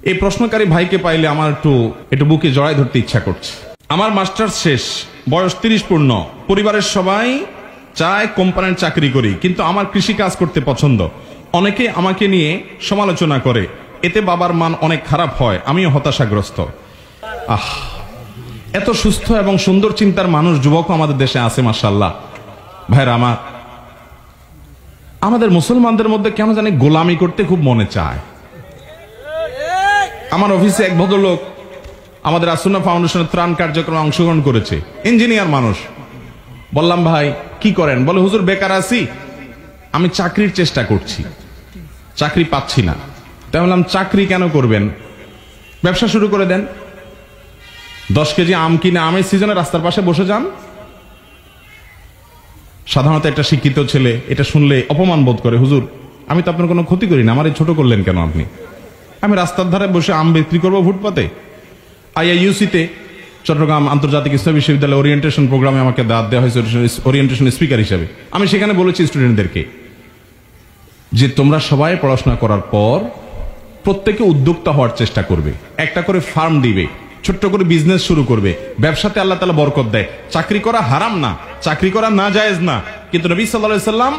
এই প্রশ্নকারী ভাইকে পাইলে আমার একটু বুকে জড়াই ধরতে ইচ্ছা করছে। আমার মাস্টার্স শেষ, বয়স 30 পূর্ণ, পরিবারের সবাই চায় কোম্পানির চাকরি করি, কিন্তু আমার কৃষি কাজ করতে পছন্দ। অনেকে আমাকে নিয়ে সমালোচনা করে, এতে বাবার মান অনেক খারাপ হয়, আমিও হতাশাগ্রস্ত। এত সুস্থ এবং সুন্দর চিন্তার মানুষ, যুবক আমাদের দেশে আছে মাশাআল্লাহ। ভাইরা আমাদের মুসলমানদের মধ্যে কেন জানি গোলামি করতে খুব মনে চায়। আমার অফিসে এক ভদ্রলোক আমাদের আসুন্নাহ ফাউন্ডেশনের ত্রাণ কার্যক্রমে অংশগ্রহণ করেছে, ইঞ্জিনিয়ার মানুষ। বললাম ভাই কি করেন? বলে হুজুর বেকার আছি, আমি চাকরির চেষ্টা করছি, চাকরি পাচ্ছি না। তাই বললাম চাকরি কেন করবেন, ব্যবসা শুরু করে দেন। 10 কেজি আম কিনে আমের সিজনে রাস্তার পাশে বসে যান। সাধারণত একটা শিক্ষিত ছেলে এটা শুনলে অপমান বোধ করে, হুজুর আমি তো আপনার কোনো ক্ষতি করি না, আমার ছোট করলেন কেন আপনি? আমি রাস্তার ধারে বসে আম বিক্রি করবো ফুটপাতে। IIUC-তে চট্টগ্রাম আন্তর্জাতিক ইসলামী বিশ্ববিদ্যালয় ওরিয়েন্টেশন প্রোগ্রামে আমাকে দাওয়াত দেওয়া হয়েছে ওরিয়েন্টেশন স্পিকার হিসেবে। আমি সেখানে বলেছি স্টুডেন্টদেরকে যে তোমরা সবাই পড়াশোনা করার পর প্রত্যেকে উদ্যোক্তা হওয়ার চেষ্টা করবে, একটা করে ফার্ম দিবে, ছোট্ট করে বিজনেস শুরু করবে। ব্যবসাতে আল্লাহ তাআলা বরকত দেয়। চাকরি করা হারাম না, চাকরি করা নাজায়েজ না, কিন্তু নবী সাল্লাল্লাহু আলাইহি সাল্লাম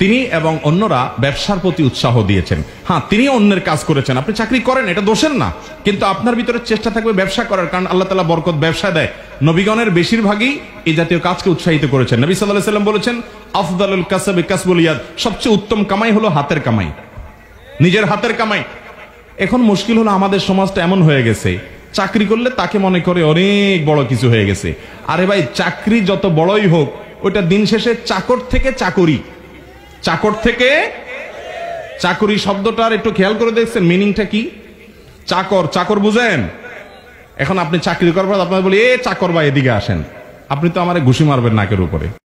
তিনি এবং অন্যরা ব্যবসার প্রতি উৎসাহ দিয়েছেন। হ্যাঁ, তিনি অন্যের কাজ করেছেন, আপনি চাকরি করেন, এটা দোষের না, কিন্তু আপনার ভিতরে চেষ্টা থাকবে ব্যবসা করার, কারণ আল্লাহ তাআলা বরকত ব্যবসা দেয়। নবীগণের বেশিরভাগই এই জাতীয় কাজকে উৎসাহিত করেছেন। নবী সাল্লাল্লাহু আলাইহি সাল্লাম বলেছেন আফদালুল কাসবি কাসবুল ইয়াদ, সবচেয়ে উত্তম কামাই হলো হাতের কামাই, নিজের হাতের কামাই। এখন মুশকিল হলো আমাদের সমাজটা এমন হয়ে গেছে, চাকরি করলে তাকে মনে করে অনেক বড় কিছু হয়ে গেছে। আরে ভাই, চাকরি যত বড়ই হোক, ওইটা দিন শেষে চাকর থেকে চাকরি, চাকর থেকে চাকরি শব্দটার একটু খেয়াল করে দেখছেন মিনিংটা কি? চাকর, চাকর বুঝেন? এখন আপনি চাকরি করবেন, আপনার বলি এ চাকর ভাই এদিকে আসেন, আপনি তো আমারে ঘুষি মারবেন নাকের উপরে।